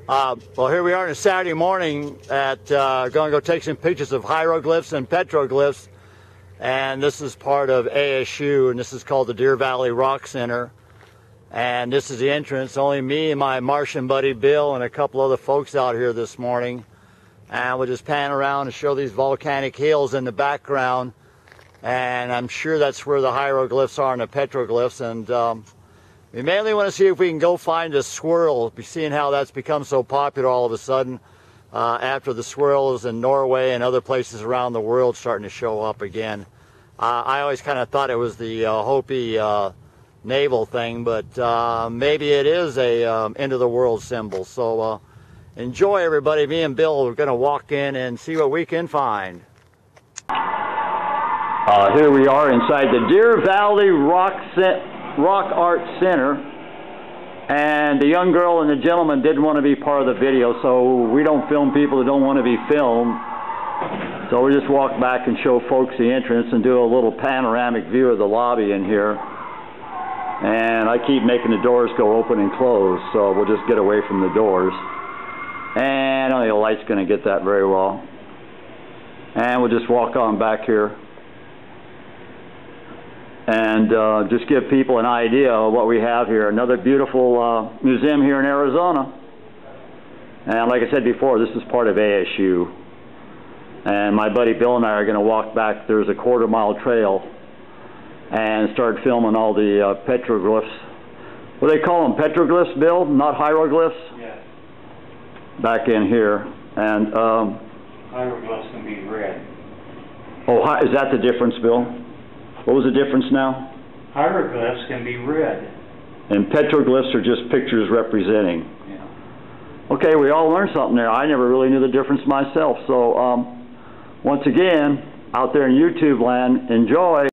Well, here we are on a Saturday morning at going to go take some pictures of hieroglyphs and petroglyphs, and this is part of ASU, and this is called the Deer Valley Rock Center, and this is the entrance. Only me and my Martian buddy Bill and a couple other folks out here this morning, and we'll just pan around and show these volcanic hills in the background, and I'm sure that's where the hieroglyphs are and the petroglyphs. And we mainly want to see if we can go find a swirl, seeing how that's become so popular all of a sudden after the swirls in Norway and other places around the world starting to show up again. I always kind of thought it was the Hopi naval thing, but maybe it is a end of the world symbol. So enjoy, everybody. Me and Bill are going to walk in and see what we can find. Here we are inside the Deer Valley Rock Art Center, and the young girl and the gentleman didn't want to be part of the video, so we don't film people that don't want to be filmed. So we just walk back and show folks the entrance and do a little panoramic view of the lobby in here. And I keep making the doors go open and close, so we'll just get away from the doors. And I don't think the light's going to get that very well. And we'll just walk on back here and just give people an idea of what we have here. Another beautiful museum here in Arizona. And like I said before, this is part of ASU. And my buddy Bill and I are going to walk back. There's a quarter-mile trail and start filming all the petroglyphs. What do they call them? Petroglyphs, Bill? Not hieroglyphs? Yes. Back in here. And hieroglyphs can be read. Oh, is that the difference, Bill? What was the difference now? Hieroglyphs can be read. And petroglyphs are just pictures representing. Yeah. Okay, we all learned something there. I never really knew the difference myself. So, once again, out there in YouTube land, enjoy.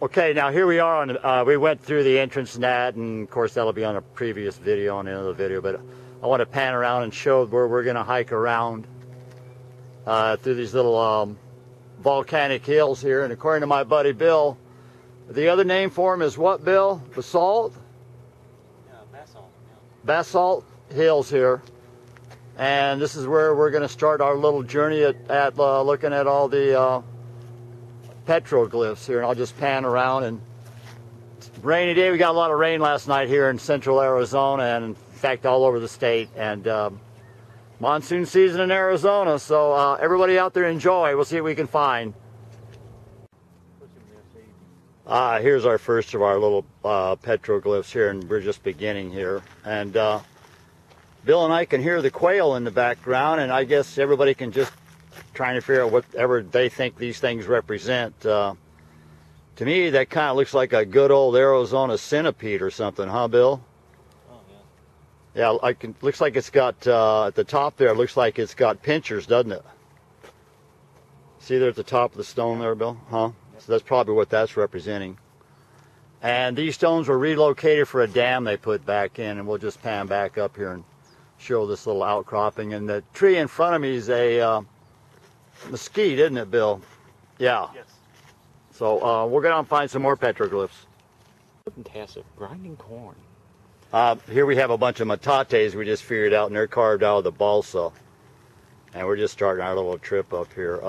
Okay, now here we are on. We went through the entrance and that, and of course that'll be on a previous video, on another video. But I want to pan around and show where we're going to hike around through these little volcanic hills here. And according to my buddy Bill, the other name for them is what, Bill? Basalt? Yeah, basalt. Yeah. Basalt hills here. And this is where we're going to start our little journey at looking at all the petroglyphs here. And I'll just pan around. And it's a rainy day. We got a lot of rain last night here in central Arizona, and in fact all over the state. And monsoon season in Arizona, so everybody out there enjoy. We'll see what we can find. Here's our first of our little petroglyphs here, and we're just beginning here. And Bill and I can hear the quail in the background, and I guess everybody can just trying to figure out whatever they think these things represent. To me, that kind of looks like a good old Arizona centipede or something, huh, Bill? Yeah, looks like it's got, at the top there, it looks like it's got pinchers, doesn't it? See there at the top of the stone there, Bill? Huh? Yep. So that's probably what that's representing. And these stones were relocated for a dam they put back in, and we'll just pan back up here and show this little outcropping. And the tree in front of me is a mesquite, isn't it, Bill? Yeah. Yes. So we're going to find some more petroglyphs. Fantastic. Grinding corn. Here we have a bunch of metates we just figured out, and they're carved out of the balsa. And we're just starting our little trip up here.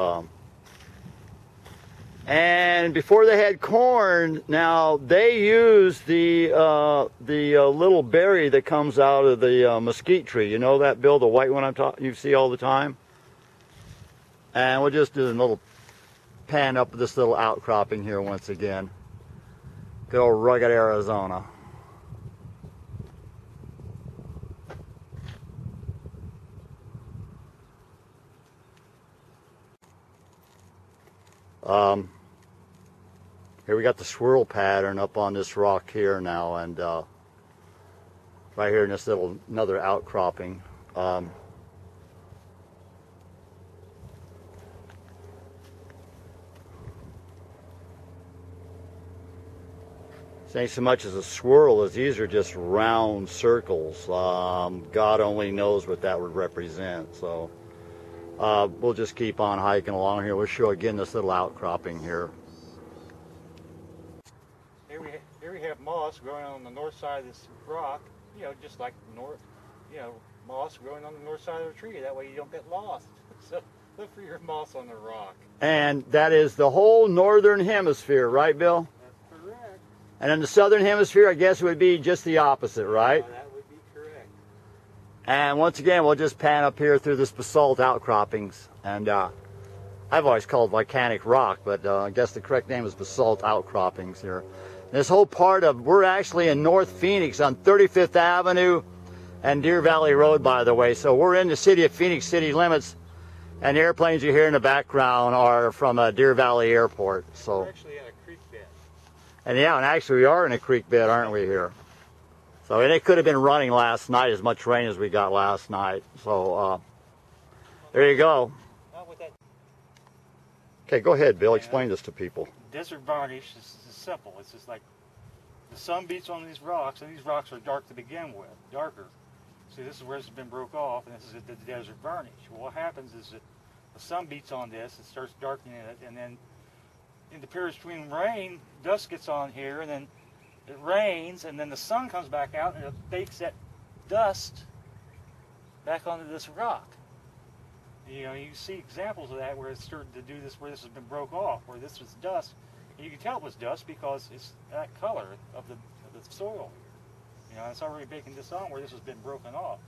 And before they had corn, now they use the little berry that comes out of the mesquite tree. You know that, Bill, the white one you see all the time? And we'll just do a little pan up this little outcropping here once again. Good old rugged Arizona. Here we got the swirl pattern up on this rock here now, and right here in this little another outcropping. This ain't so much as a swirl as these are just round circles. God only knows what that would represent. So we'll just keep on hiking along here. We'll show again this little outcropping here. Here we have moss growing on the north side of this rock, you know, just like moss growing on the north side of the tree. That way you don't get lost. So look for your moss on the rock. And that is the whole northern hemisphere, right, Bill? That's correct. And in the southern hemisphere, I guess it would be just the opposite, right? That would be correct. And once again, we'll just pan up here through this basalt outcroppings. And I've always called it volcanic rock, but I guess the correct name is basalt outcroppings here. This whole part of, we're actually in North Phoenix on 35th Avenue and Deer Valley Road, by the way. So we're in the city of Phoenix city limits, and the airplanes you hear in the background are from Deer Valley Airport. So We're actually at a creek bed. and yeah, and actually we are in a creek bed, aren't we here? So, and it could have been running last night, as much rain as we got last night. So there you go. Okay, go ahead, Bill. Explain this to people. Desert varnish is simple. It's just like the sun beats on these rocks, and these rocks are dark to begin with, darker. See, this is where it's been broke off, and this is the desert varnish. Well, what happens is that the sun beats on this, it starts darkening it, and then in the periods between rain, dust gets on here, and then it rains, and then the sun comes back out, and it bakes that dust back onto this rock. You know, you see examples of that where it's started to do this, where this has been broke off, where this was dust. And you can tell it was dust because it's that color of the soil. You know, it's already baking this on where this has been broken off.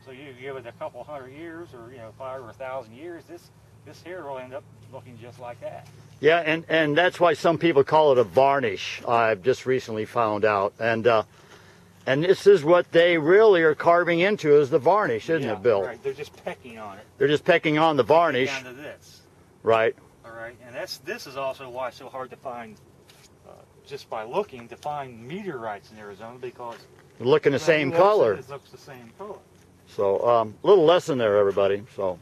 So you give it a couple hundred years, or 5 or 1,000 years, this here will end up looking just like that. Yeah, and that's why some people call it a varnish. I've just recently found out, and this is what they really are carving into, is the varnish, isn't it, Bill? Right. They're just pecking on it. They're just pecking on the varnish. Down to this. Right. All right, and this is also why it's so hard to find, just by looking, to find meteorites in Arizona, because They're looking the same color. It looks the same color. So, little lesson there, everybody. So,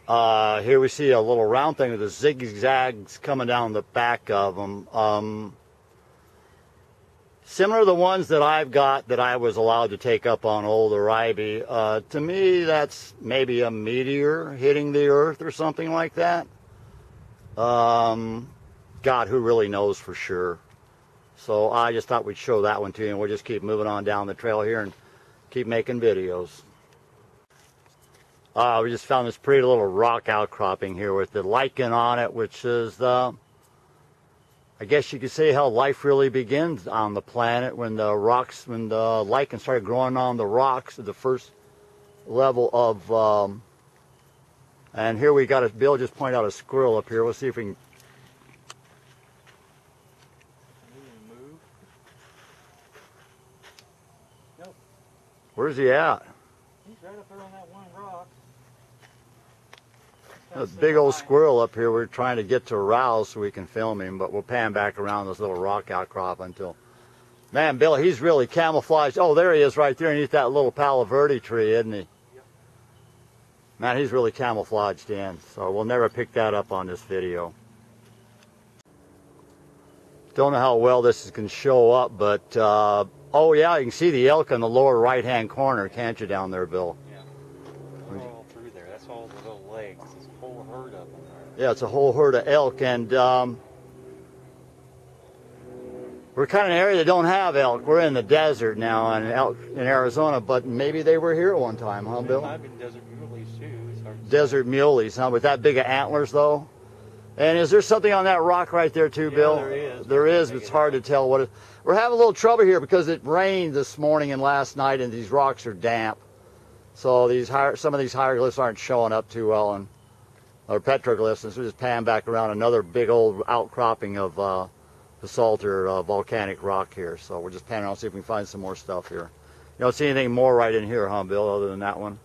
here we see a little round thing with the zigzags coming down the back of them. Similar to the ones that I've got that I was allowed to take up on Old Oribe. To me, that's maybe a meteor hitting the Earth or something like that. God, who really knows for sure? So I just thought we'd show that one to you, and we'll just keep moving on down the trail here and keep making videos. We just found this pretty little rock outcropping here with the lichen on it, which is the, I guess you could say how life really begins on the planet, when the lichen started growing on the rocks at the first level of, and here we got Bill just pointed out a squirrel up here. We'll see if we can. Move. Nope. Where's he at? He's right up there on that one rock. A big old squirrel up here. We're trying to get to arouse so we can film him, but we'll pan back around this little rock outcrop until. Man, Bill, he's really camouflaged. Oh, there he is right there underneath that little Palo Verde tree, isn't he? Yep. Man, he's really camouflaged in, so we'll never pick that up on this video. Don't know how well this is going to show up, but oh yeah, you can see the elk in the lower right-hand corner, can't you, down there, Bill? Yeah. They're all through there. That's all the little legs. There's a whole herd of them there. Yeah, it's a whole herd of elk, and we're kind of in an area that don't have elk. We're in the desert now, and elk in Arizona, but maybe they were here at one time, huh, Bill? There might have been desert muleys too. It's hard to Desert muleys, huh? With that big of antlers, though. And is there something on that rock right there too, Bill? There is. There is. It's hard to tell what it. We're having a little trouble here because it rained this morning and last night, and these rocks are damp. So some of these hieroglyphs aren't showing up too well, or petroglyphs. And so we just pan back around another big old outcropping of basalt or volcanic rock here. So we're just panning around, see if we can find some more stuff here. You don't see anything more right in here, huh, Bill, other than that one?